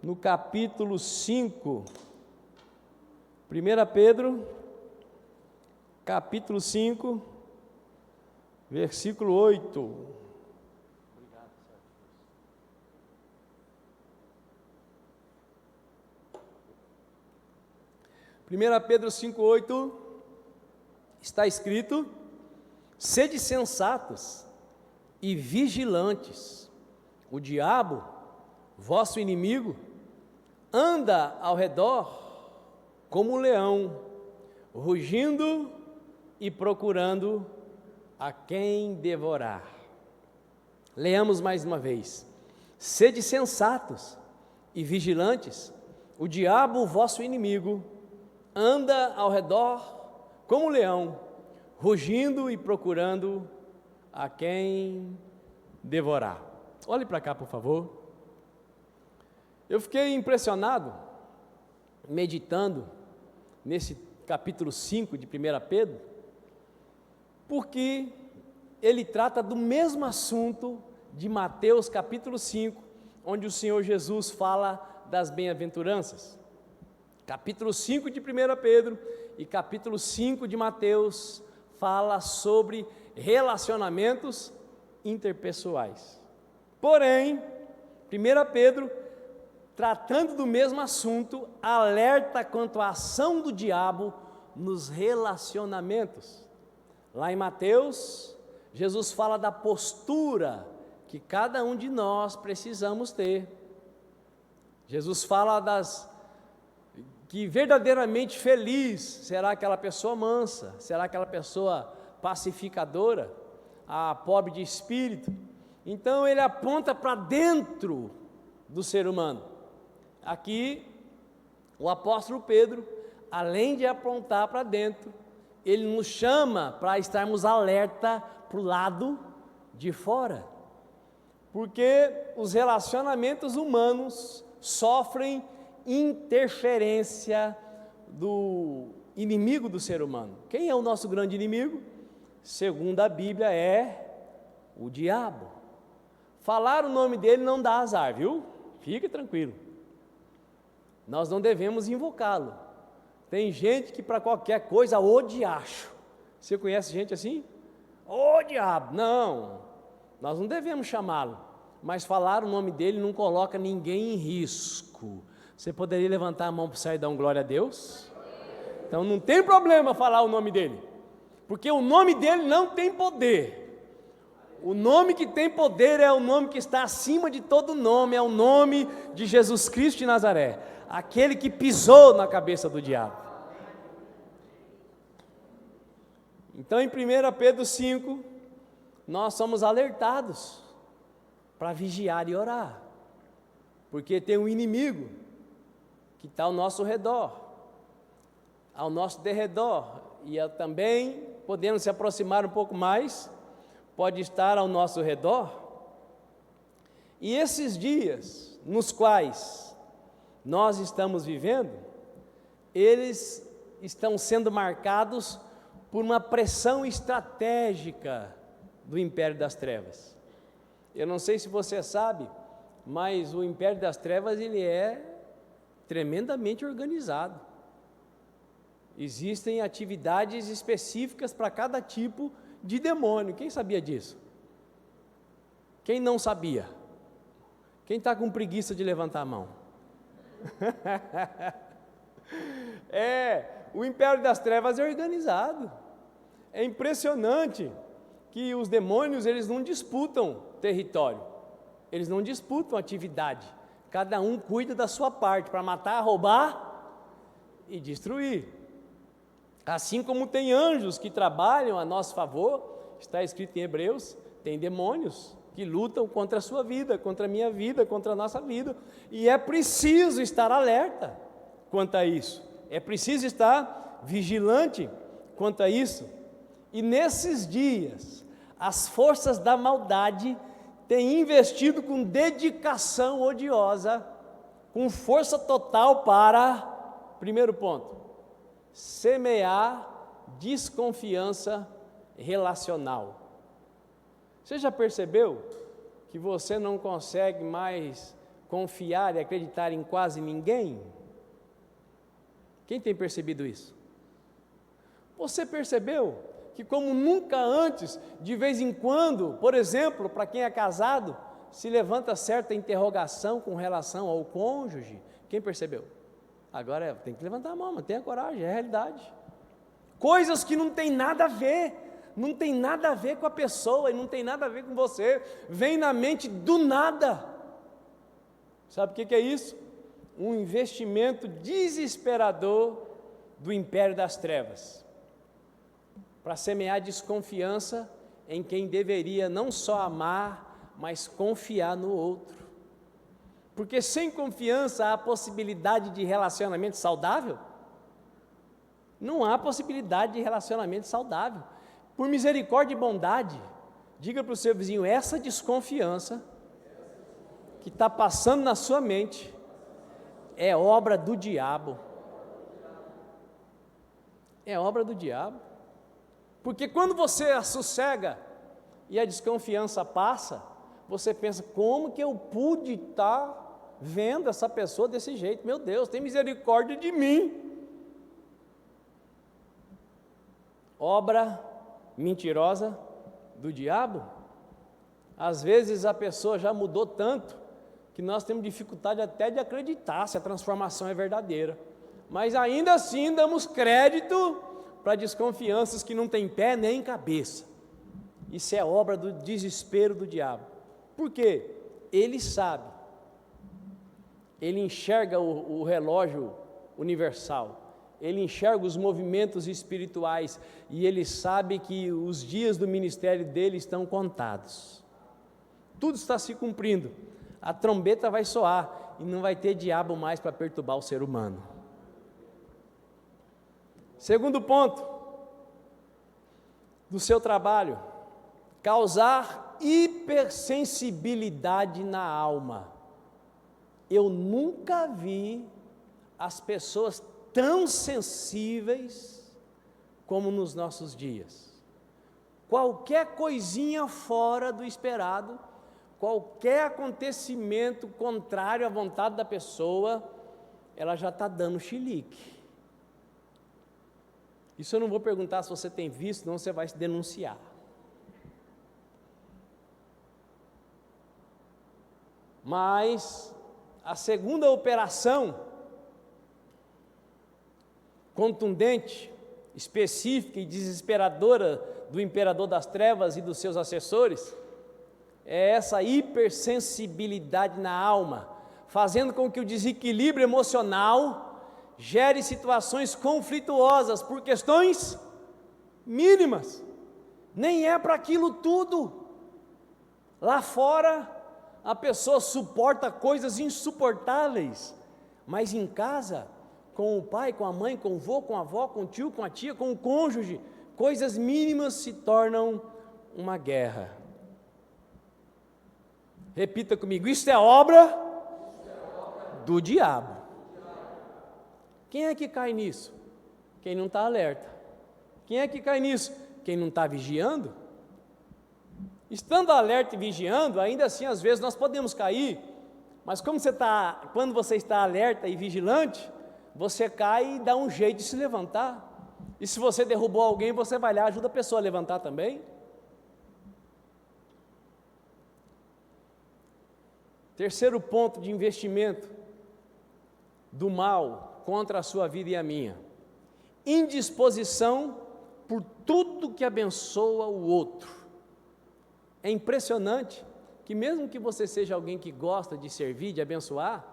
no capítulo 5, 1 Pedro, capítulo 5, versículo 8. 1 Pedro 5,8 está escrito: sede sensatos e vigilantes, o diabo, vosso inimigo, anda ao redor como um leão, rugindo e procurando a quem devorar. Leamos mais uma vez: sede sensatos e vigilantes, o diabo, vosso inimigo, anda ao redor como um leão, rugindo e procurando a quem devorar. Olhe para cá, por favor. Eu fiquei impressionado, meditando nesse capítulo 5 de 1 Pedro, porque ele trata do mesmo assunto de Mateus capítulo 5, onde o Senhor Jesus fala das bem-aventuranças. Capítulo 5 de 1 Pedro e capítulo 5 de Mateus fala sobre relacionamentos interpessoais. Porém, 1 Pedro, tratando do mesmo assunto, alerta quanto à ação do diabo nos relacionamentos. Lá em Mateus, Jesus fala da postura que cada um de nós precisamos ter. Jesus fala que verdadeiramente feliz será aquela pessoa mansa, será aquela pessoa pacificadora, a pobre de espírito. Então ele aponta para dentro do ser humano. Aqui, o apóstolo Pedro, além de apontar para dentro, ele nos chama para estarmos alerta para o lado de fora, porque os relacionamentos humanos sofrem interferência do inimigo do ser humano. Quem é o nosso grande inimigo? Segundo a Bíblia, é o diabo. Falar o nome dele não dá azar, viu? Fique tranquilo. Nós não devemos invocá-lo. Tem gente que para qualquer coisa, ô diacho. Você conhece gente assim? Ô diabo. Não, nós não devemos chamá-lo. Mas falar o nome dele não coloca ninguém em risco. Você poderia levantar a mão para sair e dar um glória a Deus? Então não tem problema falar o nome dele, porque o nome dele não tem poder. O nome que tem poder é o nome que está acima de todo nome, é o nome de Jesus Cristo de Nazaré, aquele que pisou na cabeça do diabo. Então em 1 Pedro 5, nós somos alertados para vigiar e orar, porque tem um inimigo que está ao nosso redor, ao nosso derredor, e também podemos se aproximar um pouco mais, pode estar ao nosso redor. E esses dias nos quais nós estamos vivendo, eles estão sendo marcados por uma pressão estratégica do império das trevas. Eu não sei se você sabe, mas o império das trevas ele é tremendamente organizado. Existem atividades específicas para cada tipo de demônio. Quem sabia disso? Quem não sabia? Quem está com preguiça de levantar a mão? O império das trevas é organizado. É impressionante que os demônios eles não disputam território, eles não disputam atividade. Cada um cuida da sua parte para matar, roubar e destruir. Assim como tem anjos que trabalham a nosso favor, está escrito em Hebreus, tem demônios que lutam contra a sua vida, contra a minha vida, contra a nossa vida. E é preciso estar alerta quanto a isso. É preciso estar vigilante quanto a isso. E nesses dias, as forças da maldade têm investido com dedicação odiosa, com força total para, primeiro ponto, semear desconfiança relacional. Você já percebeu que você não consegue mais confiar e acreditar em quase ninguém? Quem tem percebido isso? Você percebeu que, como nunca antes, de vez em quando, por exemplo, para quem é casado, se levanta certa interrogação com relação ao cônjuge? Quem percebeu? Agora tem que levantar a mão, mas tenha coragem, é a realidade. Coisas que não tem nada a ver, não tem nada a ver com a pessoa e não tem nada a ver com você, vem na mente do nada. Sabe o que é isso? Um investimento desesperador do império das trevas, para semear desconfiança em quem deveria não só amar, mas confiar no outro. Porque sem confiança há possibilidade de relacionamento saudável? Não há possibilidade de relacionamento saudável. Por misericórdia e bondade, diga para o seu vizinho, essa desconfiança que está passando na sua mente é obra do diabo. É obra do diabo. Porque quando você assossega e a desconfiança passa, você pensa, como que eu pude estar vendo essa pessoa desse jeito? Meu Deus, tem misericórdia de mim. Obra mentirosa do diabo. Às vezes a pessoa já mudou tanto que nós temos dificuldade até de acreditar se a transformação é verdadeira. Mas ainda assim damos crédito para desconfianças que não têm pé nem cabeça. Isso é obra do desespero do diabo. Por quê? Ele sabe. Ele enxerga o relógio universal. Ele enxerga os movimentos espirituais e ele sabe que os dias do ministério dele estão contados. Tudo está se cumprindo. A trombeta vai soar e não vai ter diabo mais para perturbar o ser humano. Segundo ponto do seu trabalho, causar hipersensibilidade na alma. Eu nunca vi as pessoas tão sensíveis como nos nossos dias. Qualquer coisinha fora do esperado, qualquer acontecimento contrário à vontade da pessoa, ela já está dando chilique. Isso eu não vou perguntar se você tem visto, senão você vai se denunciar. Mas a segunda operação contundente, específica e desesperadora do imperador das trevas e dos seus assessores é essa hipersensibilidade na alma, fazendo com que o desequilíbrio emocional gere situações conflituosas por questões mínimas. Nem é para aquilo tudo. Lá fora, a pessoa suporta coisas insuportáveis, mas em casa, com o pai, com a mãe, com o vô, com a avó, com o tio, com a tia, com o cônjuge, coisas mínimas se tornam uma guerra. Repita comigo, isso é obra do diabo. Quem é que cai nisso? Quem não está alerta. Quem é que cai nisso? Quem não está vigiando. Estando alerta e vigiando, ainda assim às vezes nós podemos cair, mas quando você está alerta e vigilante, você cai e dá um jeito de se levantar. E se você derrubou alguém, você vai lá e ajuda a pessoa a levantar também. Terceiro ponto de investimento do mal contra a sua vida e a minha: indisposição por tudo que abençoa o outro. É impressionante que mesmo que você seja alguém que gosta de servir, de abençoar,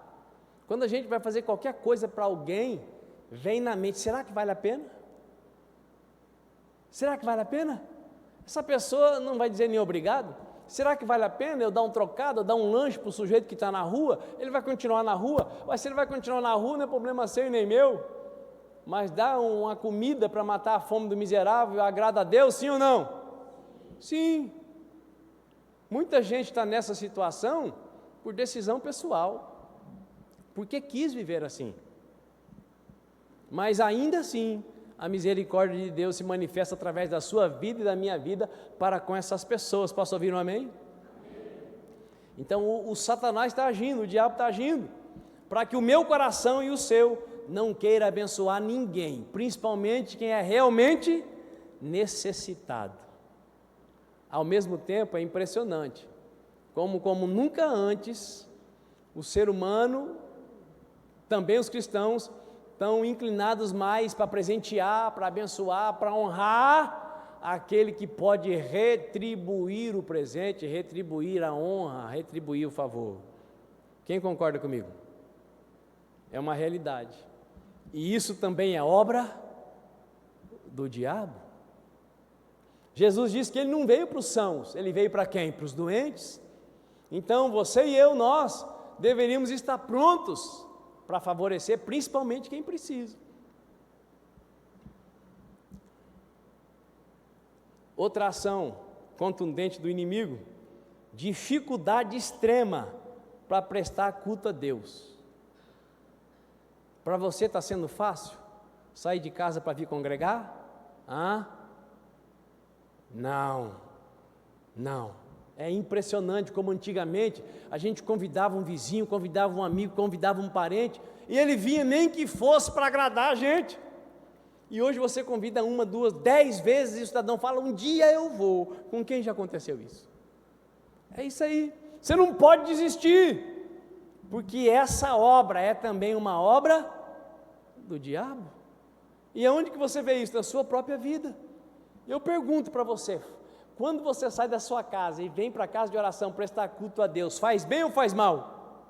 quando a gente vai fazer qualquer coisa para alguém, vem na mente, será que vale a pena? Será que vale a pena? Essa pessoa não vai dizer nem obrigado? Será que vale a pena eu dar um trocado, eu dar um lanche para o sujeito que está na rua? Ele vai continuar na rua? Mas se ele vai continuar na rua, não é problema seu e nem meu. Mas dar uma comida para matar a fome do miserável agrada a Deus, sim ou não? Sim. Muita gente está nessa situação por decisão pessoal, porque quis viver assim. Mas ainda assim, a misericórdia de Deus se manifesta através da sua vida e da minha vida para com essas pessoas. Posso ouvir um amém? Então o Satanás está agindo, o diabo está agindo, para que o meu coração e o seu não queira abençoar ninguém, principalmente quem é realmente necessitado. Ao mesmo tempo é impressionante, como nunca antes, o ser humano, também os cristãos, estão inclinados mais para presentear, para abençoar, para honrar aquele que pode retribuir o presente, retribuir a honra, retribuir o favor. Quem concorda comigo? É uma realidade. E isso também é obra do diabo. Jesus disse que ele não veio para os sãos, ele veio para quem? Para os doentes. Então você e eu, nós deveríamos estar prontos para favorecer principalmente quem precisa. Outra ação contundente do inimigo, dificuldade extrema para prestar culto a Deus. Para você está sendo fácil sair de casa para vir congregar? Não. É impressionante como antigamente a gente convidava um vizinho, convidava um amigo, convidava um parente, e ele vinha nem que fosse para agradar a gente. E hoje você convida 1, 2, 10 vezes e o cidadão fala, um dia eu vou. Com quem já aconteceu isso? É isso aí. Você não pode desistir, porque essa obra é também uma obra do diabo. E aonde que você vê isso? Na sua própria vida. Eu pergunto para você, quando você sai da sua casa e vem para a casa de oração prestar culto a Deus, faz bem ou faz mal?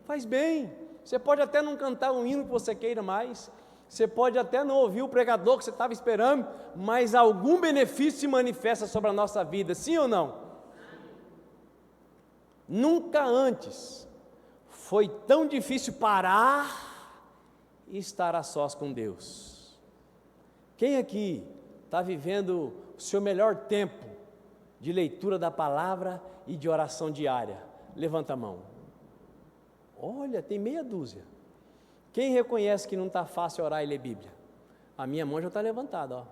Faz bem. Você pode até não cantar um hino que você queira mais, você pode até não ouvir o pregador que você estava esperando, mas algum benefício se manifesta sobre a nossa vida, sim ou não? Nunca antes foi tão difícil parar e estar a sós com Deus. Quem aqui está vivendo o seu melhor tempo de leitura da palavra e de oração diária? Levanta a mão. Olha, tem meia dúzia. Quem reconhece que não está fácil orar e ler Bíblia? A minha mão já está levantada, ó.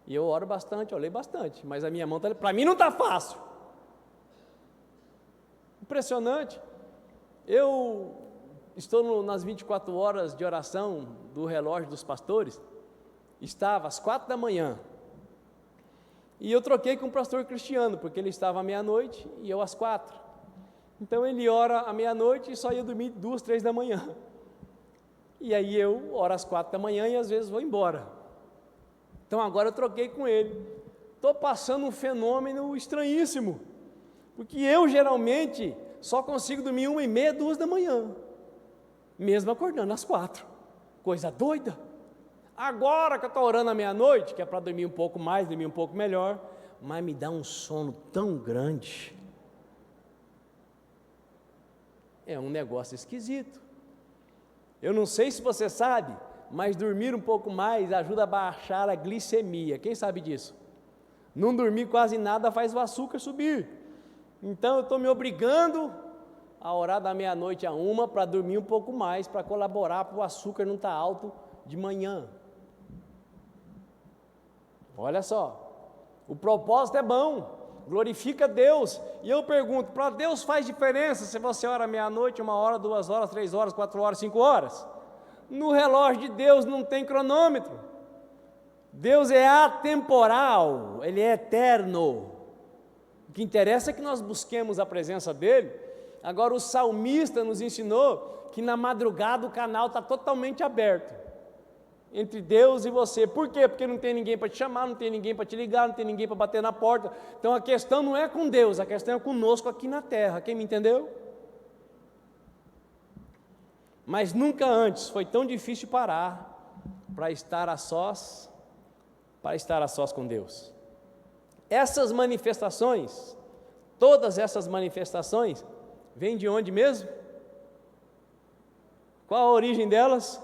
E eu oro bastante, eu leio bastante, mas a minha mão está, para mim não está fácil. Impressionante. Eu estou nas 24 horas de oração do relógio dos pastores, estava às 4 da manhã, e eu troquei com o pastor Cristiano, porque ele estava à meia-noite e eu às 4. Então ele ora à meia-noite e só ia dormir 2, 3 da manhã. E aí eu oro às 4 da manhã e às vezes vou embora. Então agora eu troquei com ele. Estou passando um fenômeno estranhíssimo, porque eu geralmente só consigo dormir 1h30, 2 da manhã, mesmo acordando às 4. Coisa doida. Agora que eu estou orando à meia-noite, que é para dormir um pouco mais, dormir um pouco melhor, mas me dá um sono tão grande. É um negócio esquisito. Eu não sei se você sabe, mas dormir um pouco mais ajuda a baixar a glicemia. Quem sabe disso? Não dormir quase nada faz o açúcar subir. Então eu estou me obrigando a orar da meia-noite a 1 para dormir um pouco mais, para colaborar para o açúcar não estar alto de manhã. Olha só, o propósito é bom, glorifica Deus. E eu pergunto, para Deus faz diferença se você ora meia-noite, 1 hora, 2 horas, 3 horas, 4 horas, 5 horas? No relógio de Deus não tem cronômetro. Deus é atemporal, Ele é eterno. O que interessa é que nós busquemos a presença dEle. Agora o salmista nos ensinou que na madrugada o canal está totalmente aberto entre Deus e você. Por quê? Porque não tem ninguém para te chamar, não tem ninguém para te ligar, não tem ninguém para bater na porta. Então a questão não é com Deus, a questão é conosco aqui na terra. Quem me entendeu? Mas nunca antes foi tão difícil parar para estar a sós com Deus. Essas manifestações, todas essas manifestações, vêm de onde mesmo? Qual a origem delas?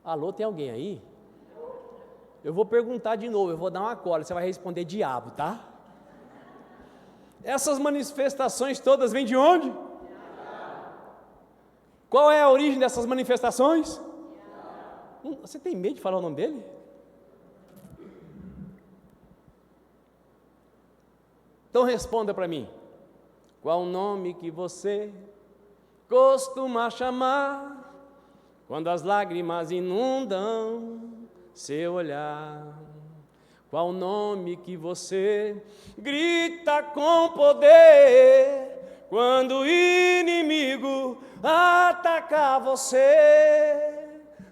Alô, tem alguém aí? Eu vou perguntar de novo, eu vou dar uma cola, você vai responder diabo, tá? Essas manifestações todas vêm de onde? Qual é a origem dessas manifestações? Você tem medo de falar o nome dele? Então responda para mim, Qual o nome que você costuma chamar quando as lágrimas inundam seu olhar? Qual o nome que você grita com poder quando o inimigo ataca você?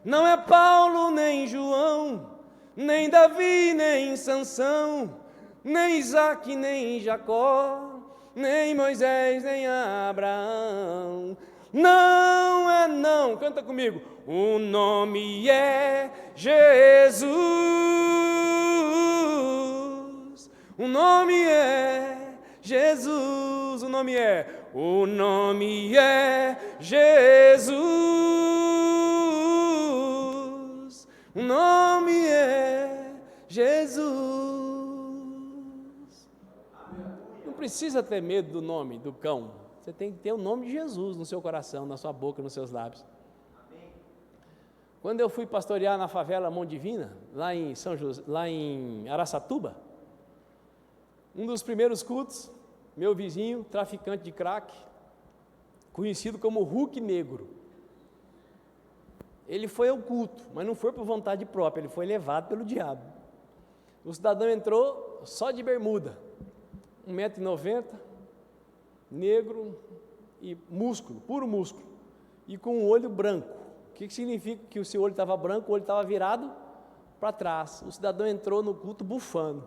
Não é Paulo, nem João, nem Davi, nem Sansão, nem Isaque, nem Jacó, nem Moisés, nem Abraão. Não é não, canta comigo. O nome é Jesus. O nome é Jesus. O nome é. O nome é Jesus. O nome é Jesus. Não precisa ter medo do nome do cão. Você tem que ter o nome de Jesus no seu coração, na sua boca, nos seus lábios. Quando eu fui pastorear na favela Mão Divina, lá em Araçatuba, um dos primeiros cultos, meu vizinho, traficante de crack, conhecido como Hulk Negro, ele foi ao culto, mas não foi por vontade própria, ele foi levado pelo diabo. O cidadão entrou só de bermuda, 1,90 m, negro e músculo, puro músculo, e com um olho branco. O que significa que o seu olho estava branco, o olho estava virado para trás. O cidadão entrou no culto bufando.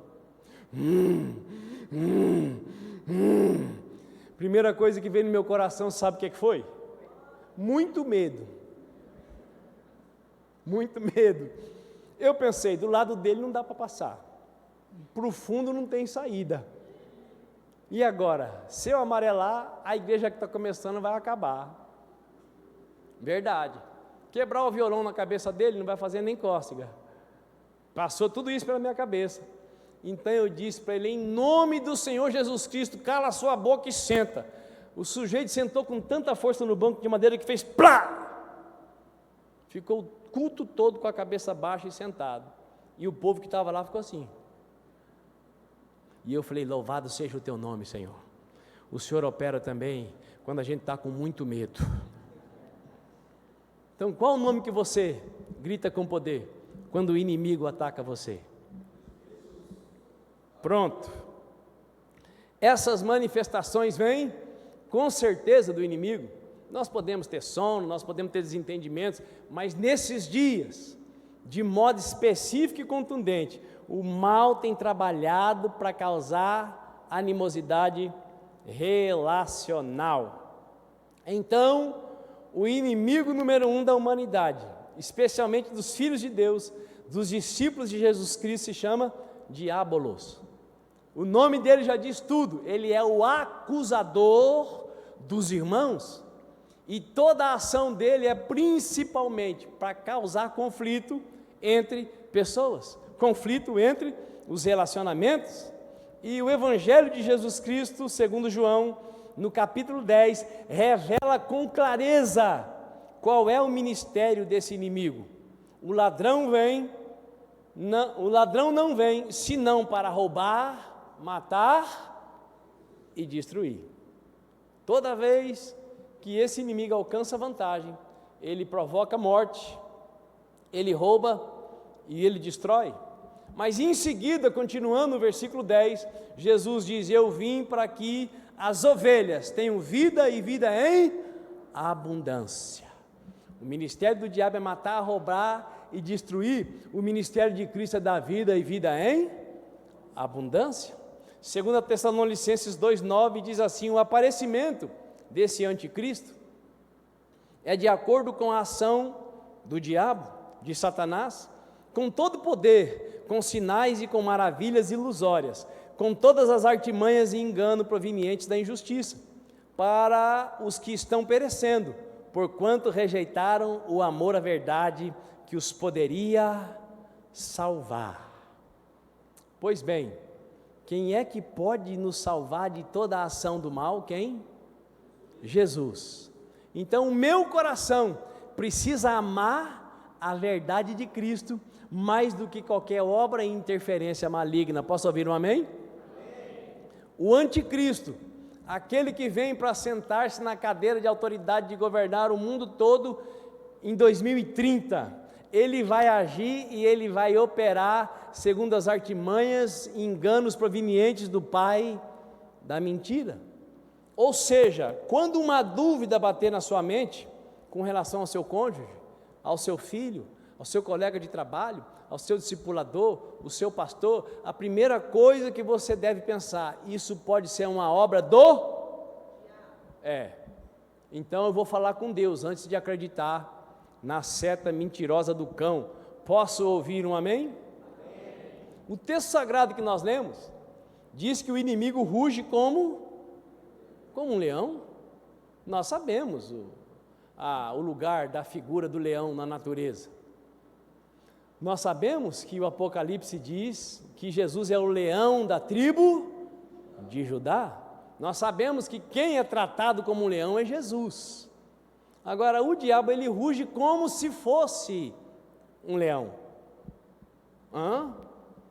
Primeira coisa que veio no meu coração, sabe o que foi? Muito medo. Muito medo. Eu pensei, do lado dele não dá para passar. Para o fundo não tem saída. E agora, se eu amarelar, a igreja que está começando vai acabar. Verdade. Quebrar o violão na cabeça dele não vai fazer nem cócega. Passou tudo isso pela minha cabeça. Então eu disse para ele, em nome do Senhor Jesus Cristo, cala a sua boca e senta. O sujeito sentou com tanta força no banco de madeira que fez plá! Ficou o culto todo com a cabeça baixa e sentado. E o povo que estava lá ficou assim. E eu falei, louvado seja o teu nome, Senhor. O Senhor opera também quando a gente está com muito medo. Então, qual o nome que você grita com poder quando o inimigo ataca você? Pronto. Essas manifestações vêm com certeza do inimigo. Nós podemos ter sono, nós podemos ter desentendimentos, mas nesses dias, de modo específico e contundente, o mal tem trabalhado para causar animosidade relacional. Então, o inimigo número 1 da humanidade, especialmente dos filhos de Deus, dos discípulos de Jesus Cristo, se chama Diabolos. O nome dele já diz tudo, ele é o acusador dos irmãos, e toda a ação dele é principalmente para causar conflito entre pessoas, conflito entre os relacionamentos. E o Evangelho de Jesus Cristo, segundo João, no capítulo 10, revela com clareza qual é o ministério desse inimigo. O ladrão não vem senão para roubar, matar e destruir. Toda vez que esse inimigo alcança vantagem, ele provoca morte, ele rouba e ele destrói. Mas em seguida, continuando no versículo 10, Jesus diz, eu vim para que as ovelhas tenham vida e vida em abundância. O ministério do diabo é matar, roubar e destruir. O ministério de Cristo é dar vida e vida em abundância. 2 Tessalonicenses 2,9 diz assim, o aparecimento desse anticristo é de acordo com a ação do diabo, de Satanás, com todo poder, com sinais e com maravilhas ilusórias, com todas as artimanhas e engano provenientes da injustiça, para os que estão perecendo, porquanto rejeitaram o amor à verdade que os poderia salvar. Pois bem, quem é que pode nos salvar de toda a ação do mal? Quem? Jesus. Então o meu coração precisa amar a verdade de Cristo mais do que qualquer obra e interferência maligna. Posso ouvir um amém? O anticristo, aquele que vem para sentar-se na cadeira de autoridade de governar o mundo todo em 2030, ele vai agir e ele vai operar segundo as artimanhas e enganos provenientes do pai da mentira. Ou seja, quando uma dúvida bater na sua mente com relação ao seu cônjuge, ao seu filho, ao seu colega de trabalho, ao seu discipulador, o seu pastor, a primeira coisa que você deve pensar: isso pode ser uma obra do... Então eu vou falar com Deus antes de acreditar na seta mentirosa do cão. Posso ouvir um amém? O texto sagrado que nós lemos diz que o inimigo ruge como um leão. Nós sabemos o lugar da figura do leão na natureza. Nós sabemos que o Apocalipse diz que Jesus é o leão da tribo de Judá. Nós sabemos que quem é tratado como um leão é Jesus. Agora, o diabo, ele ruge como se fosse um leão.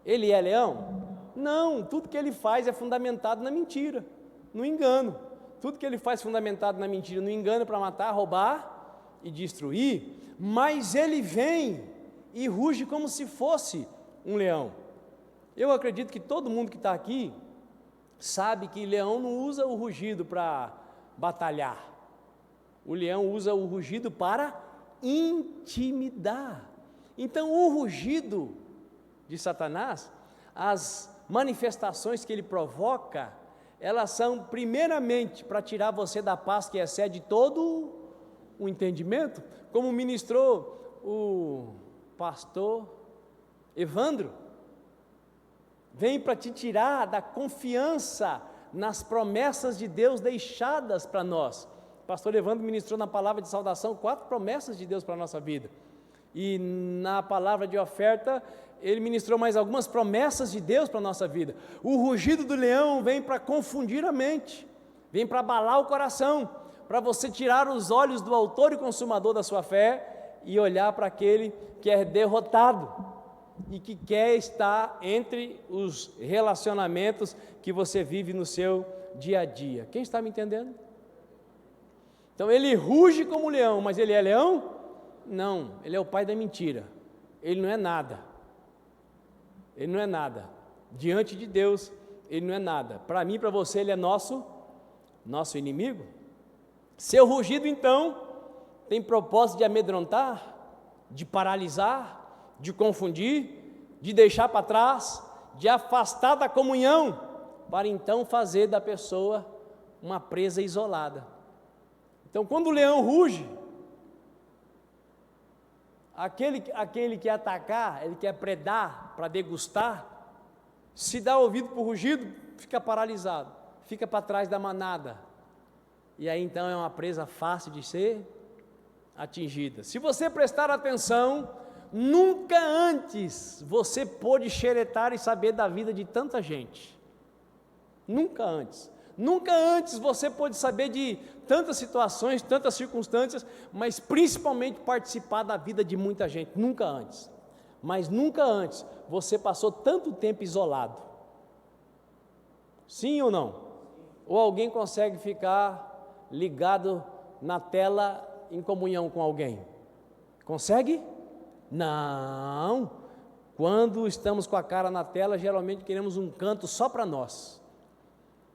Ele é leão? Não, tudo que ele faz é fundamentado na mentira, no engano. Tudo que ele faz é fundamentado na mentira, no engano, para matar, roubar e destruir. Mas ele vem e ruge como se fosse um leão. Eu acredito que todo mundo que está aqui sabe que leão não usa o rugido para batalhar. O leão usa o rugido para intimidar. Então, o rugido de Satanás, as manifestações que ele provoca, elas são primeiramente para tirar você da paz que excede todo o entendimento, como ministrou o pastor Evandro. Vem para te tirar da confiança nas promessas de Deus deixadas para nós. O pastor Evandro ministrou na palavra de saudação 4 promessas de Deus para a nossa vida. E na palavra de oferta, ele ministrou mais algumas promessas de Deus para a nossa vida. O rugido do leão vem para confundir a mente, vem para abalar o coração, para você tirar os olhos do autor e consumador da sua fé e olhar para aquele que é derrotado e que quer estar entre os relacionamentos que você vive no seu dia a dia. Quem está me entendendo? Então ele ruge como leão, mas ele é leão? Não, ele é o pai da mentira. Ele não é nada. Ele não é nada. Diante de Deus, ele não é nada. Para mim e para você, ele é nosso inimigo. Seu rugido, então, tem propósito de amedrontar, de paralisar, de confundir, de deixar para trás, de afastar da comunhão, para então fazer da pessoa uma presa isolada. Então, quando o leão ruge, aquele que atacar, ele quer predar para degustar, se dá ouvido para o rugido, fica paralisado, fica para trás da manada, e aí então é uma presa fácil de ser atingida. Se você prestar atenção, nunca antes você pôde xeretar e saber da vida de tanta gente. Nunca antes. Nunca antes você pôde saber de tantas situações, tantas circunstâncias, mas principalmente participar da vida de muita gente. Nunca antes. Mas nunca antes você passou tanto tempo isolado. Sim ou não? Ou alguém consegue ficar ligado na tela em comunhão com alguém? Consegue? Não. Quando estamos com a cara na tela, geralmente queremos um canto só para nós.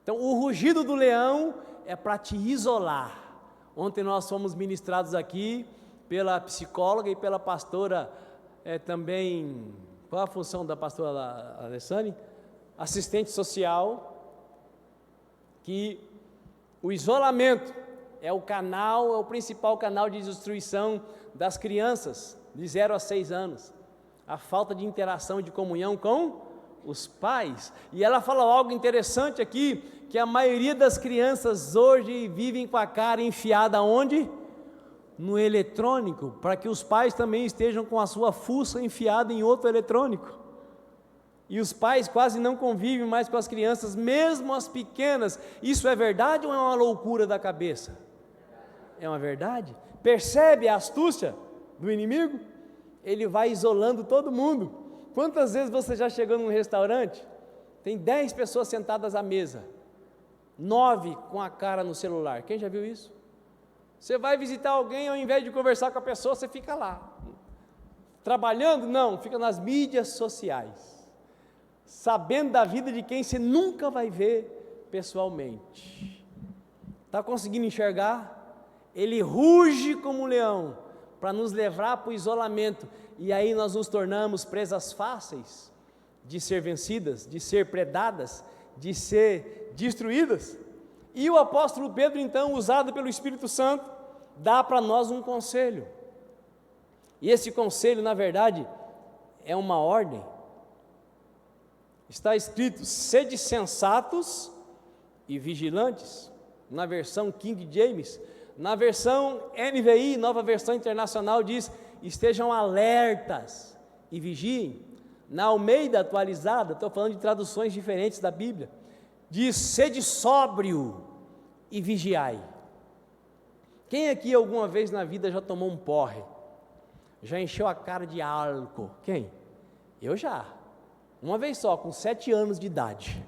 Então, o rugido do leão é para te isolar. Ontem nós fomos ministrados aqui pela psicóloga e pela pastora também, qual a função da pastora Alessane? Assistente social, que o isolamento é o principal canal de destruição das crianças de 0 a 6 anos. A falta de interação, de comunhão com os pais. E ela fala algo interessante aqui, que a maioria das crianças hoje vivem com a cara enfiada onde? No eletrônico, para que os pais também estejam com a sua fuça enfiada em outro eletrônico. E os pais quase não convivem mais com as crianças, mesmo as pequenas. Isso é verdade ou é uma loucura da cabeça? É uma verdade. Percebe a astúcia do inimigo? Ele vai isolando todo mundo. Quantas vezes você já chegou num restaurante, tem 10 pessoas sentadas à mesa, 9 com a cara no celular. Quem já viu isso? Você vai visitar alguém, ao invés de conversar com a pessoa, você fica lá. Trabalhando? Não, fica nas mídias sociais. Sabendo da vida de quem você nunca vai ver pessoalmente. Está conseguindo enxergar? Ele ruge como um leão para nos levar para o isolamento. E aí nós nos tornamos presas fáceis de ser vencidas, de ser predadas, de ser destruídas. E o apóstolo Pedro, então, usado pelo Espírito Santo, dá para nós um conselho. E esse conselho, na verdade, é uma ordem. Está escrito: sede sensatos e vigilantes, na versão King James. Na versão NVI, Nova Versão Internacional, diz: estejam alertas e vigiem. Na Almeida Atualizada, estou falando de traduções diferentes da Bíblia, diz: sede sóbrio e vigiai. Quem aqui alguma vez na vida já tomou um porre? Já encheu a cara de álcool? Quem? Eu já. Uma vez só, com 7 anos de idade.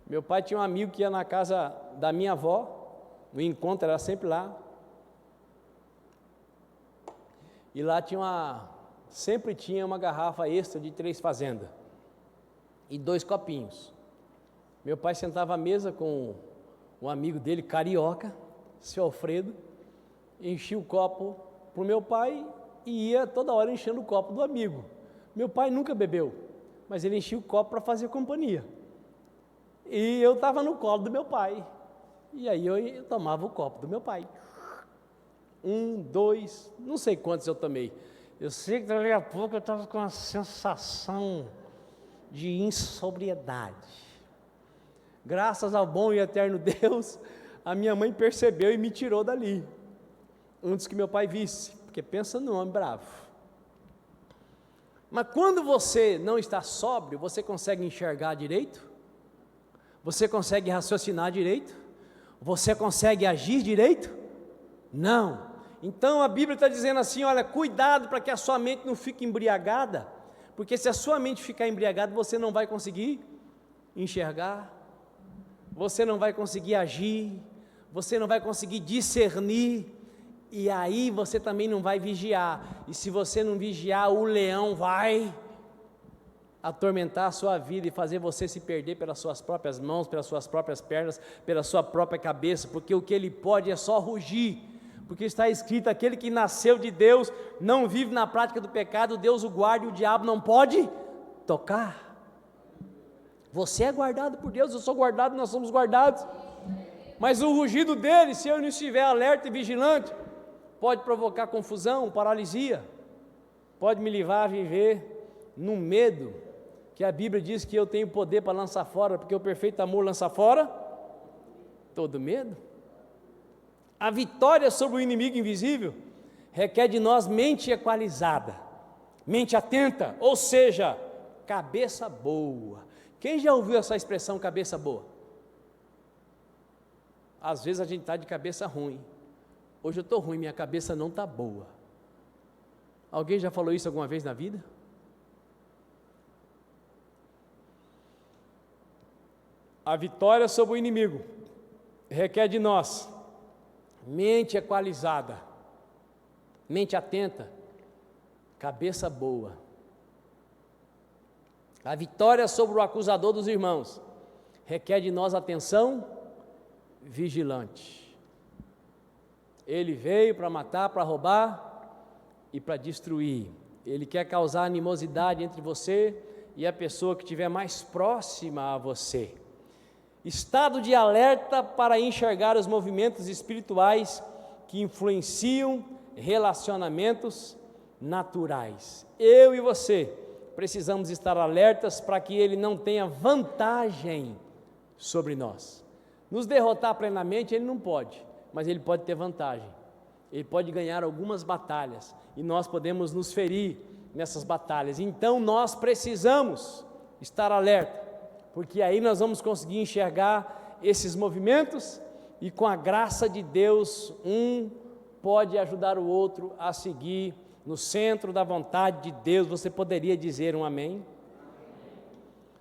Meu pai tinha um amigo que ia na casa da minha avó, o encontro era sempre lá. E lá sempre tinha uma garrafa extra de 3 fazendas e 2 copinhos. Meu pai sentava à mesa com um amigo dele, carioca, seu Alfredo, enchia o copo para o meu pai e ia toda hora enchendo o copo do amigo. Meu pai nunca bebeu, mas ele enchia o copo para fazer companhia. E eu estava no colo do meu pai, e aí eu tomava o copo do meu pai. 1, 2, não sei quantos eu tomei. Eu sei que dali a pouco eu estava com uma sensação de insobriedade. Graças ao bom e eterno Deus, a minha mãe percebeu e me tirou dali, antes que meu pai visse, porque pensa no homem bravo. Mas quando você não está sóbrio, você consegue enxergar direito? Você consegue raciocinar direito? Você consegue agir direito? Não. Então a Bíblia está dizendo assim: olha, cuidado para que a sua mente não fique embriagada, porque se a sua mente ficar embriagada, você não vai conseguir enxergar, você não vai conseguir agir, você não vai conseguir discernir, e aí você também não vai vigiar, e se você não vigiar, o leão vai atormentar a sua vida e fazer você se perder pelas suas próprias mãos, pelas suas próprias pernas, pela sua própria cabeça, porque o que ele pode é só rugir, porque está escrito: aquele que nasceu de Deus não vive na prática do pecado, Deus o guarda e o diabo não pode tocar. Você é guardado por Deus, eu sou guardado, nós somos guardados, mas o rugido dele, se eu não estiver alerta e vigilante, pode provocar confusão, paralisia, pode me levar a viver no medo, que a Bíblia diz que eu tenho poder para lançar fora, porque o perfeito amor lança fora todo medo. A vitória sobre o inimigo invisível requer de nós mente equalizada, mente atenta, ou seja, cabeça boa. Quem já ouviu essa expressão, cabeça boa? Às vezes a gente está de cabeça ruim. Hoje eu estou ruim, minha cabeça não está boa. Alguém já falou isso alguma vez na vida? A vitória sobre o inimigo requer de nós mente equalizada, mente atenta, cabeça boa. A vitória sobre o acusador dos irmãos requer de nós atenção vigilante. Ele veio para matar, para roubar e para destruir. Ele quer causar animosidade entre você e a pessoa que estiver mais próxima a você. Estado de alerta para enxergar os movimentos espirituais que influenciam relacionamentos naturais. Eu e você precisamos estar alertas para que ele não tenha vantagem sobre nós. Nos derrotar plenamente ele não pode, mas ele pode ter vantagem. Ele pode ganhar algumas batalhas e nós podemos nos ferir nessas batalhas. Então nós precisamos estar alerta, porque aí nós vamos conseguir enxergar esses movimentos e com a graça de Deus, um pode ajudar o outro a seguir no centro da vontade de Deus. Você poderia dizer um amém?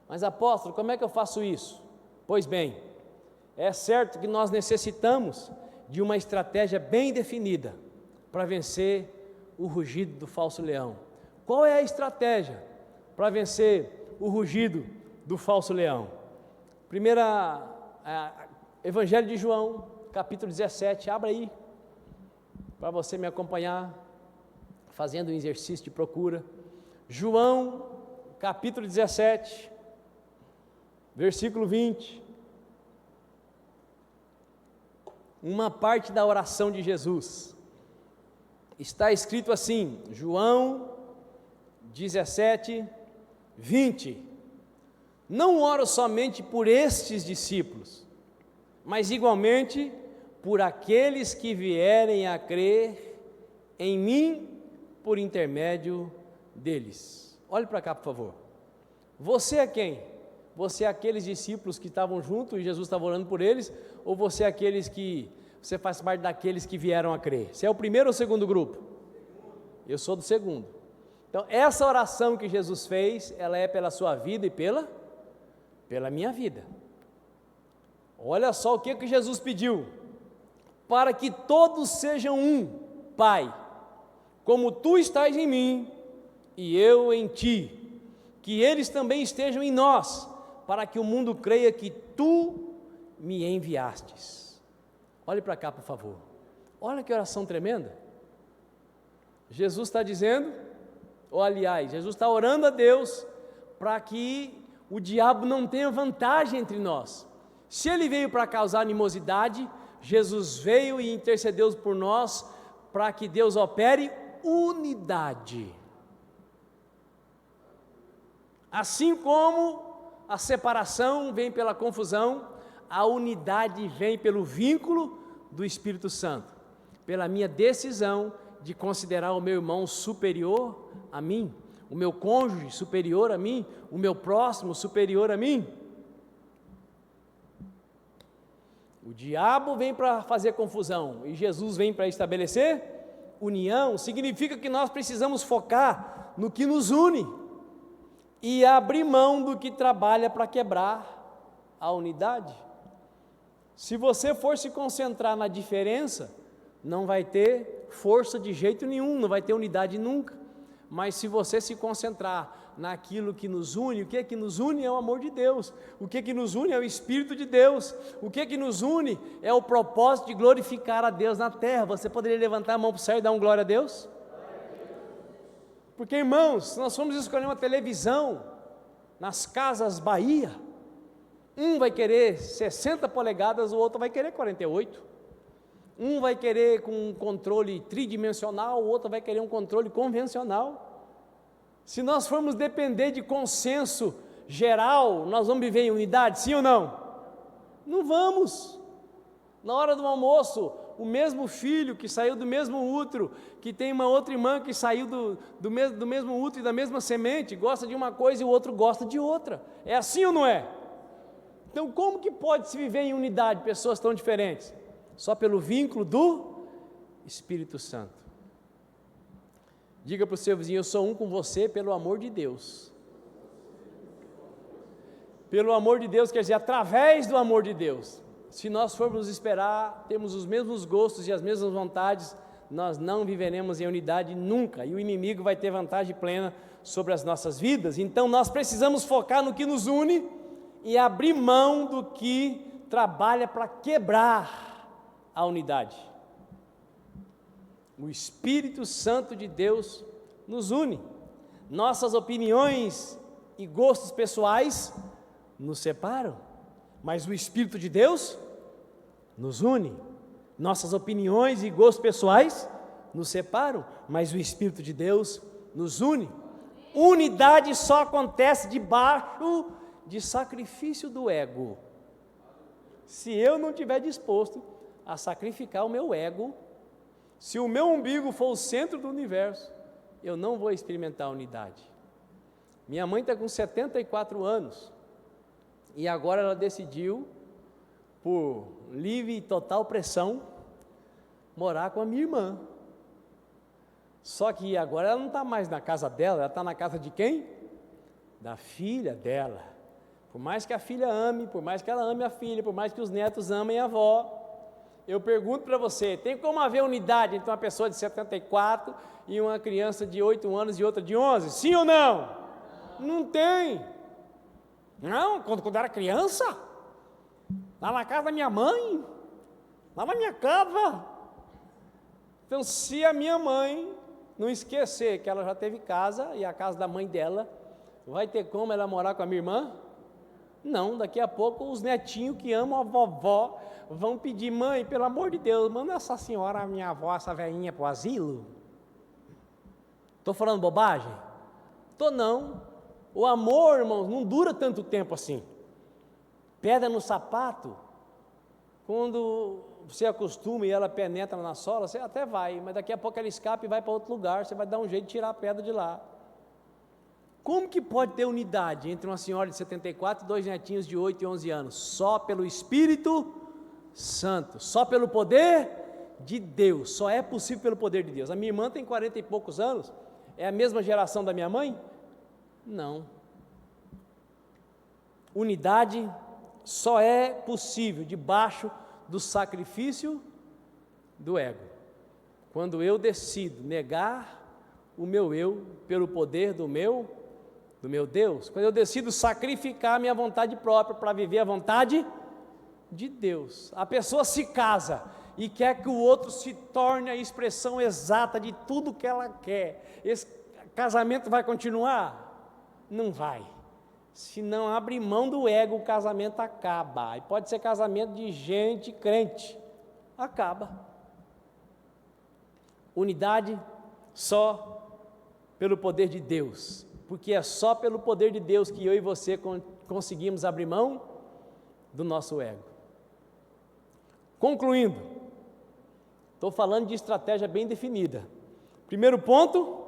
Mas apóstolo, como é que eu faço isso? Pois bem, é certo que nós necessitamos de uma estratégia bem definida para vencer o rugido do falso leão. Qual é a estratégia para vencer o rugido do falso leão? Evangelho de João, capítulo 17, abra aí, para você me acompanhar, fazendo um exercício de procura. João, capítulo 17, versículo 20. Uma parte da oração de Jesus. Está escrito assim, João 17, 20. Não oro somente por estes discípulos, mas igualmente por aqueles que vierem a crer em mim por intermédio deles. Olhe para cá, por favor. Você é quem? Você é aqueles discípulos que estavam juntos e Jesus estava orando por eles? Ou você é você faz parte daqueles que vieram a crer? Você é o primeiro ou o segundo grupo? Eu sou do segundo. Então, essa oração que Jesus fez, ela é pela sua vida e pela minha vida. Olha só o que Jesus pediu: para que todos sejam um, Pai, como tu estás em mim e eu em ti, que eles também estejam em nós, para que o mundo creia que tu me enviastes. Olhe para cá, por favor. Olha que oração tremenda. Jesus está dizendo, Jesus está orando a Deus para que o diabo não tenha vantagem entre nós. Se ele veio para causar animosidade, Jesus veio e intercedeu por nós para que Deus opere unidade. Assim como a separação vem pela confusão, a unidade vem pelo vínculo do Espírito Santo, pela minha decisão de considerar o meu irmão superior a mim, o meu cônjuge superior a mim, o meu próximo superior a mim. O diabo vem para fazer confusão e Jesus vem para estabelecer união. Significa que nós precisamos focar no que nos une e abrir mão do que trabalha para quebrar a unidade. Se você for se concentrar na diferença, não vai ter força de jeito nenhum, não vai ter unidade nunca. Mas se você se concentrar naquilo que nos une, o que é que nos une é o amor de Deus, o que é que nos une é o Espírito de Deus, o que é que nos une é o propósito de glorificar a Deus na terra. Você poderia levantar a mão para o céu e dar um glória a Deus? Porque, irmãos, nós fomos escolher uma televisão nas Casas Bahia, um vai querer 60 polegadas, o outro vai querer 48. Um vai querer com um controle tridimensional, o outro vai querer um controle convencional. Se nós formos depender de consenso geral, nós vamos viver em unidade, sim ou não? Não vamos. Na hora do almoço, o mesmo filho que saiu do mesmo útero, que tem uma outra irmã que saiu do mesmo útero e da mesma semente, gosta de uma coisa e o outro gosta de outra. É assim ou não é? Então, como que pode se viver em unidade pessoas tão diferentes? Só pelo vínculo do Espírito Santo. Diga para o seu vizinho: eu sou um com você pelo amor de Deus. Pelo amor de Deus quer dizer através do amor de Deus. Se nós formos esperar, temos os mesmos gostos e as mesmas vontades, nós não viveremos em unidade nunca, e o inimigo vai ter vantagem plena sobre as nossas vidas. Então nós precisamos focar no que nos une e abrir mão do que trabalha para quebrar a unidade. O Espírito Santo de Deus nos une. Nossas opiniões e gostos pessoais nos separam, mas o Espírito de Deus nos une. Nossas opiniões e gostos pessoais nos separam, mas o Espírito de Deus nos une. Unidade só acontece debaixo de sacrifício do ego. Se eu não estiver disposto a sacrificar o meu ego, se o meu umbigo for o centro do universo, eu não vou experimentar a unidade. Minha mãe está com 74 anos, e agora ela decidiu, por livre e total pressão, morar com a minha irmã. Só que agora ela não está mais na casa dela, ela está na casa de quem? Da filha dela. Por mais que a filha ame, por mais que ela ame a filha, por mais que os netos amem a avó, eu pergunto para você, tem como haver unidade entre uma pessoa de 74 e uma criança de 8 anos e outra de 11? Sim ou não? Não tem. Não, quando eu era criança, lá na casa da minha mãe, lá na minha casa. Então, se a minha mãe não esquecer que ela já teve casa, e a casa da mãe dela, vai ter como ela morar com a minha irmã? Não, daqui a pouco os netinhos que amam a vovó vão pedir, mãe, pelo amor de Deus, manda essa senhora, a minha avó, essa velhinha para o asilo. Estou falando bobagem? Estou não. O amor, irmãos, não dura tanto tempo assim. Pedra no sapato, quando você acostuma e ela penetra na sola, você até vai, mas daqui a pouco ela escapa e vai para outro lugar, você vai dar um jeito de tirar a pedra de lá. Como que pode ter unidade entre uma senhora de 74 e dois netinhos de 8 e 11 anos? Só pelo Espírito Santo, só pelo poder de Deus, só é possível pelo poder de Deus. A minha irmã tem 40 e poucos anos, é a mesma geração da minha mãe? Não. Unidade só é possível debaixo do sacrifício do ego. Quando eu decido negar o meu eu pelo poder do meu Deus, quando eu decido sacrificar a minha vontade própria para viver a vontade de Deus. A pessoa se casa e quer que o outro se torne a expressão exata de tudo que ela quer. Esse casamento vai continuar? Não vai. Se não abre mão do ego, o casamento acaba. E pode ser casamento de gente crente. Acaba. Unidade só pelo poder de Deus. Porque é só pelo poder de Deus que eu e você conseguimos abrir mão do nosso ego. Concluindo, estou falando de estratégia bem definida. Primeiro ponto,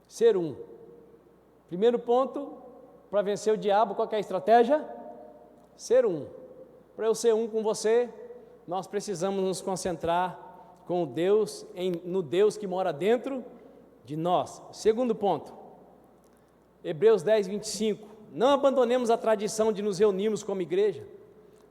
ser um. Primeiro ponto, para vencer o diabo, qual que é a estratégia? Ser um. Para eu ser um com você, nós precisamos nos concentrar com o Deus, no Deus que mora dentro de nós. Segundo ponto, Hebreus 10, 25. Não abandonemos a tradição de nos reunirmos como igreja,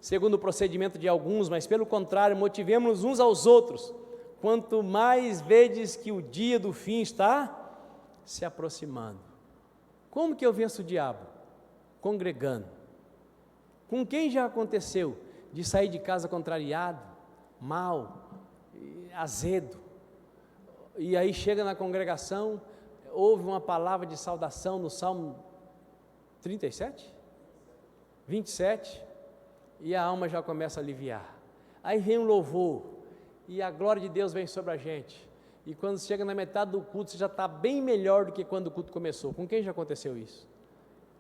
segundo o procedimento de alguns, mas pelo contrário, motivemos-nos uns aos outros, quanto mais vedes que o dia do fim está se aproximando. Como que eu venço o diabo? Congregando. Com quem já aconteceu de sair de casa contrariado, mal, azedo, e aí chega na congregação, ouve uma palavra de saudação no Salmo 37? 27, e a alma já começa a aliviar. Aí vem um louvor, e a glória de Deus vem sobre a gente, e quando chega na metade do culto, você já está bem melhor do que quando o culto começou. Com quem já aconteceu isso?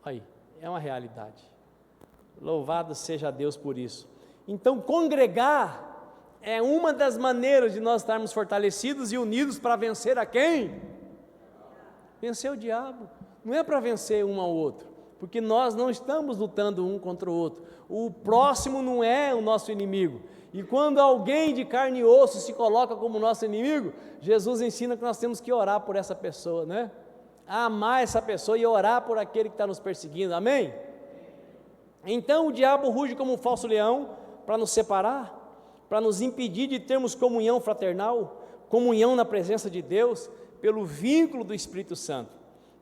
Aí, é uma realidade. Louvado seja Deus por isso. Então, congregar é uma das maneiras de nós estarmos fortalecidos e unidos para vencer a quem? Vencer o diabo. Não é para vencer um ao outro, porque nós não estamos lutando um contra o outro. O próximo não é o nosso inimigo. E quando alguém de carne e osso se coloca como nosso inimigo, Jesus ensina que nós temos que orar por essa pessoa, né? Amar essa pessoa e orar por aquele que está nos perseguindo, amém? Então o diabo ruge como um falso leão para nos separar, para nos impedir de termos comunhão fraternal, comunhão na presença de Deus, pelo vínculo do Espírito Santo.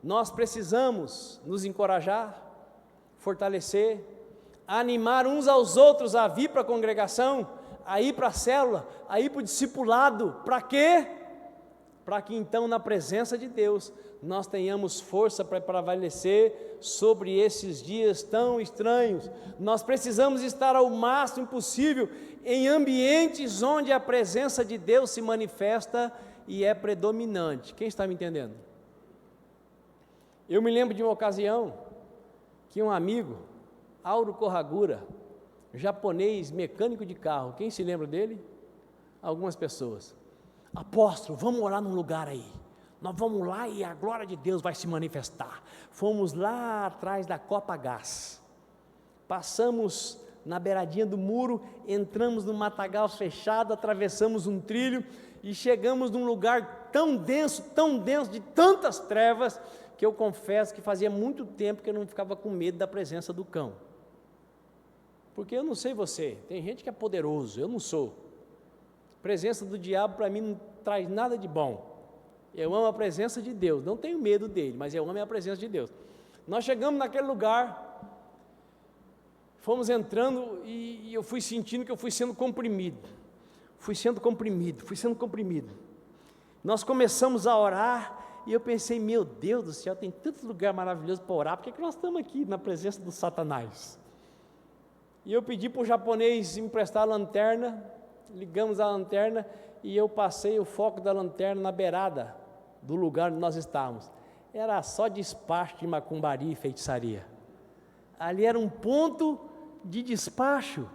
Nós precisamos nos encorajar, fortalecer, animar uns aos outros a vir para a congregação, a ir para a célula, a ir para o discipulado. Para quê? Para que então na presença de Deus nós tenhamos força para prevalecer sobre esses dias tão estranhos. Nós precisamos estar ao máximo possível em ambientes onde a presença de Deus se manifesta e é predominante. Quem está me entendendo? Eu me lembro de uma ocasião que um amigo, Auro Corragura, japonês, mecânico de carro, quem se lembra dele? Algumas pessoas. Apóstolo, vamos orar num lugar aí. Nós vamos lá e a glória de Deus vai se manifestar. Fomos lá atrás da Copa Gás. Passamos na beiradinha do muro, entramos no matagal fechado, atravessamos um trilho e chegamos num lugar tão denso, de tantas trevas, que eu confesso que fazia muito tempo que eu não ficava com medo da presença do cão. Porque eu não sei você, tem gente que é poderoso, eu não sou. A presença do diabo para mim não traz nada de bom. Eu amo a presença de Deus, não tenho medo dele, mas eu amo a presença de Deus. Nós chegamos naquele lugar, fomos entrando e eu fui sentindo que eu fui sendo comprimido. Fui sendo comprimido. Nós começamos a orar e eu pensei, meu Deus do céu, tem tanto lugar maravilhoso para orar, por que nós estamos aqui na presença do Satanás? E eu pedi para o japonês emprestar a lanterna, ligamos a lanterna e eu passei o foco da lanterna na beirada do lugar onde nós estávamos. Era só despacho de macumbaria e feitiçaria. Ali era um ponto de despacho.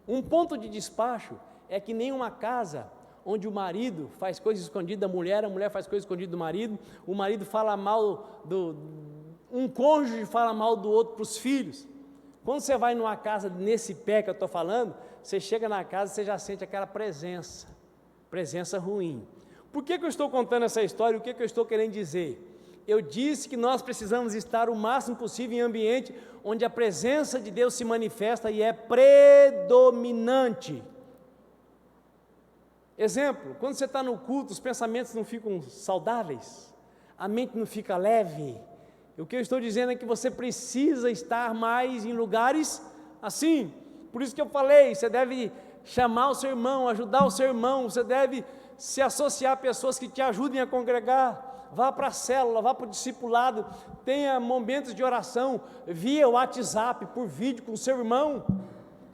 Um ponto de despacho é que nem uma casa onde o marido faz coisa escondida da mulher, a mulher faz coisa escondida do marido, o marido fala mal um cônjuge fala mal do outro para os filhos. Quando você vai numa casa nesse pé que eu estou falando, você chega na casa e você já sente aquela presença ruim. Por que eu estou contando essa história? O que eu estou querendo dizer? Eu disse que nós precisamos estar o máximo possível em ambiente onde a presença de Deus se manifesta e é predominante. Exemplo, quando você está no culto, os pensamentos não ficam saudáveis, a mente não fica leve. O que eu estou dizendo é que você precisa estar mais em lugares assim. Por isso que eu falei, você deve chamar o seu irmão, ajudar o seu irmão, você deve se associar a pessoas que te ajudem a congregar, vá para a célula, vá para o discipulado, tenha momentos de oração via WhatsApp, por vídeo com o seu irmão,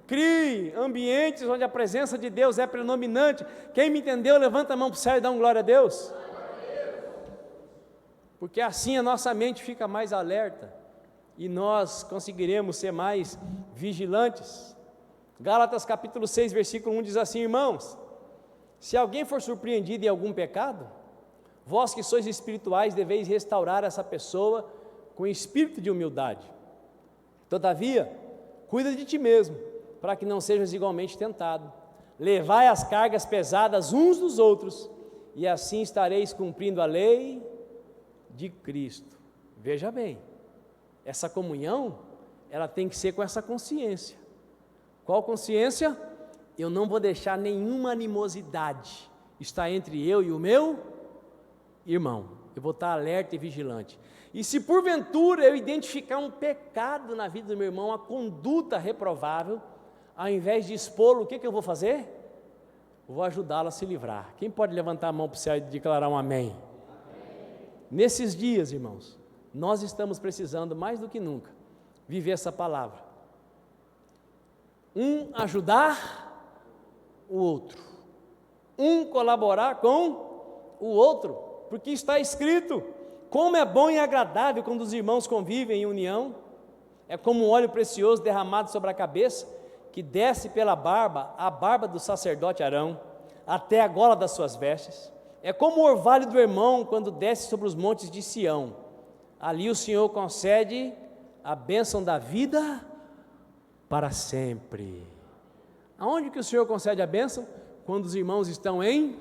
crie ambientes onde a presença de Deus é predominante. Quem me entendeu, levanta a mão para o céu e dá um glória a Deus. Porque assim a nossa mente fica mais alerta e nós conseguiremos ser mais vigilantes. Gálatas capítulo 6, versículo 1 diz assim: irmãos, se alguém for surpreendido em algum pecado, vós que sois espirituais deveis restaurar essa pessoa com espírito de humildade. Todavia, cuida de ti mesmo, para que não sejas igualmente tentado. Levai as cargas pesadas uns dos outros, e assim estareis cumprindo a lei de Cristo. Veja bem, essa comunhão, ela tem que ser com essa consciência. Qual consciência? Eu não vou deixar nenhuma animosidade estar entre eu e o meu irmão. Eu vou estar alerta e vigilante. E se porventura eu identificar um pecado na vida do meu irmão, uma conduta reprovável, ao invés de expô-lo, o que eu vou fazer? Eu vou ajudá-lo a se livrar. Quem pode levantar a mão para o céu e declarar um amém? Nesses dias, irmãos, nós estamos precisando mais do que nunca viver essa palavra. Um ajudar o outro, um colaborar com o outro, porque está escrito: como é bom e agradável quando os irmãos convivem em união. É como um óleo precioso derramado sobre a cabeça, que desce pela barba, a barba do sacerdote Arão, até a gola das suas vestes. É como o orvalho do irmão quando desce sobre os montes de Sião. Ali o Senhor concede a bênção da vida para sempre. Aonde que o Senhor concede a bênção? Quando os irmãos estão em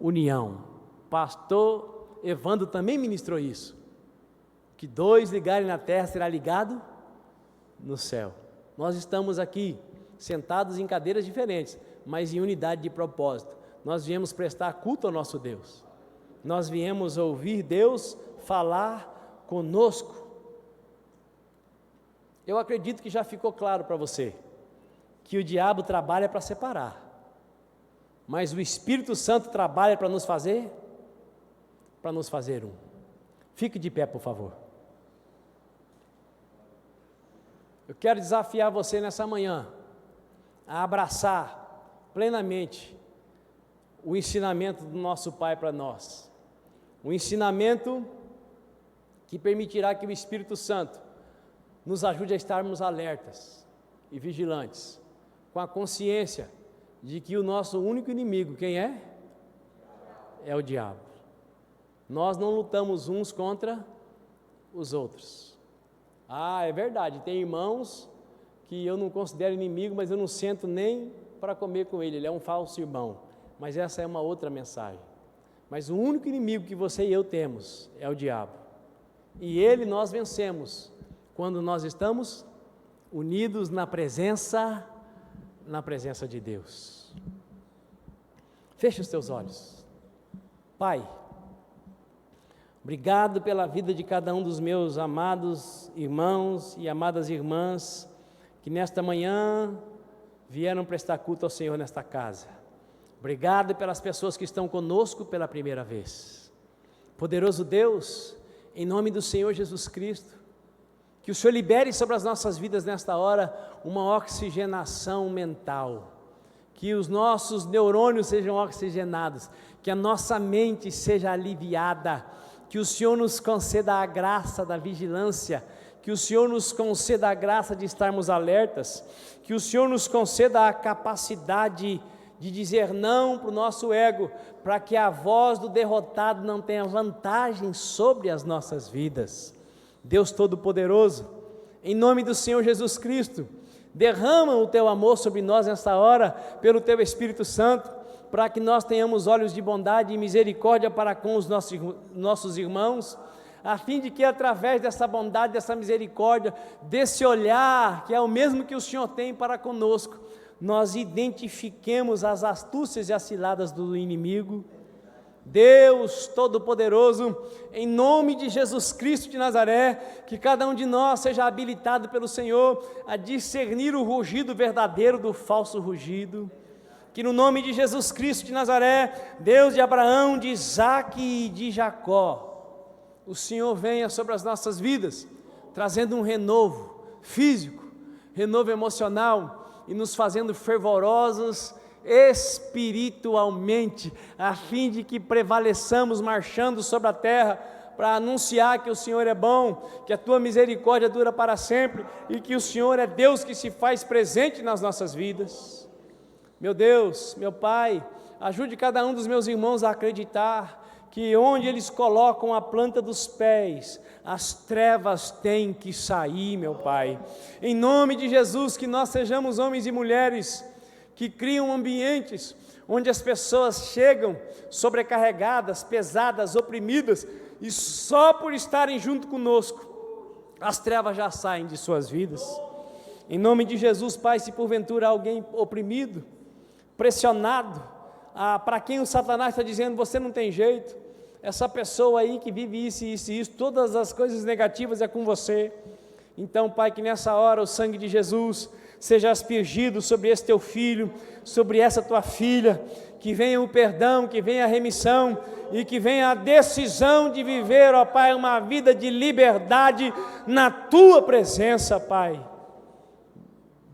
união. Pastor Evandro também ministrou isso. Que dois ligarem na terra será ligado no céu. Nós estamos aqui sentados em cadeiras diferentes, mas em unidade de propósito. Nós viemos prestar culto ao nosso Deus. Nós viemos ouvir Deus falar conosco. Eu acredito que já ficou claro para você que o diabo trabalha para separar, mas o Espírito Santo trabalha para nos fazer um. Fique de pé, por favor. Eu quero desafiar você nessa manhã a abraçar plenamente o ensinamento do nosso Pai para nós. Um ensinamento que permitirá que o Espírito Santo nos ajude a estarmos alertas e vigilantes, com a consciência de que o nosso único inimigo, quem é? É o diabo. Nós não lutamos uns contra os outros. Ah, é verdade, tem irmãos que eu não considero inimigo, mas eu não sento nem para comer com ele é um falso irmão. Mas essa é uma outra mensagem. Mas o único inimigo que você e eu temos é o diabo. E ele nós vencemos quando nós estamos unidos na presença de Deus. Feche os teus olhos. Pai, obrigado pela vida de cada um dos meus amados irmãos e amadas irmãs que nesta manhã vieram prestar culto ao Senhor nesta casa. Obrigado pelas pessoas que estão conosco pela primeira vez. Poderoso Deus, em nome do Senhor Jesus Cristo, que o Senhor libere sobre as nossas vidas nesta hora uma oxigenação mental, que os nossos neurônios sejam oxigenados, que a nossa mente seja aliviada, que o Senhor nos conceda a graça da vigilância, que o Senhor nos conceda a graça de estarmos alertas, que o Senhor nos conceda a capacidade de dizer não para o nosso ego, para que a voz do derrotado não tenha vantagem sobre as nossas vidas. Deus Todo-Poderoso, em nome do Senhor Jesus Cristo, derrama o Teu amor sobre nós nesta hora, pelo Teu Espírito Santo, para que nós tenhamos olhos de bondade e misericórdia para com os nossos irmãos, a fim de que através dessa bondade, dessa misericórdia, desse olhar, que é o mesmo que o Senhor tem para conosco, nós identifiquemos as astúcias e as ciladas do inimigo. Deus Todo-Poderoso, em nome de Jesus Cristo de Nazaré, que cada um de nós seja habilitado pelo Senhor a discernir o rugido verdadeiro do falso rugido, que no nome de Jesus Cristo de Nazaré, Deus de Abraão, de Isaque e de Jacó, o Senhor venha sobre as nossas vidas, trazendo um renovo físico, renovo emocional, e nos fazendo fervorosos espiritualmente, a fim de que prevaleçamos marchando sobre a terra, para anunciar que o Senhor é bom, que a Tua misericórdia dura para sempre, e que o Senhor é Deus que se faz presente nas nossas vidas. Meu Deus, meu Pai, ajude cada um dos meus irmãos a acreditar que onde eles colocam a planta dos pés, as trevas têm que sair, meu Pai. Em nome de Jesus, que nós sejamos homens e mulheres que criam ambientes onde as pessoas chegam sobrecarregadas, pesadas, oprimidas, e só por estarem junto conosco, as trevas já saem de suas vidas. Em nome de Jesus, Pai, se porventura alguém oprimido, pressionado, para quem o Satanás está dizendo, você não tem jeito, essa pessoa aí que vive isso, isso e isso, todas as coisas negativas é com você. Então, Pai, que nessa hora o sangue de Jesus seja aspergido sobre esse teu filho, sobre essa tua filha, que venha o perdão, que venha a remissão e que venha a decisão de viver, ó Pai, uma vida de liberdade na tua presença, Pai,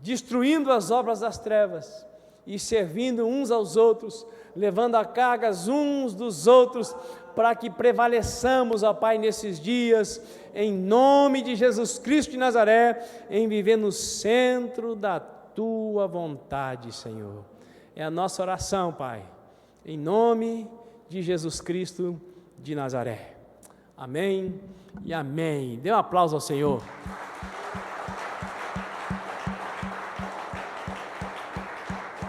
destruindo as obras das trevas e servindo uns aos outros, levando a cargas uns dos outros, para que prevaleçamos, ó Pai, nesses dias, em nome de Jesus Cristo de Nazaré, em viver no centro da Tua vontade, Senhor. É a nossa oração, Pai, em nome de Jesus Cristo de Nazaré. Amém e amém. Dê um aplauso ao Senhor.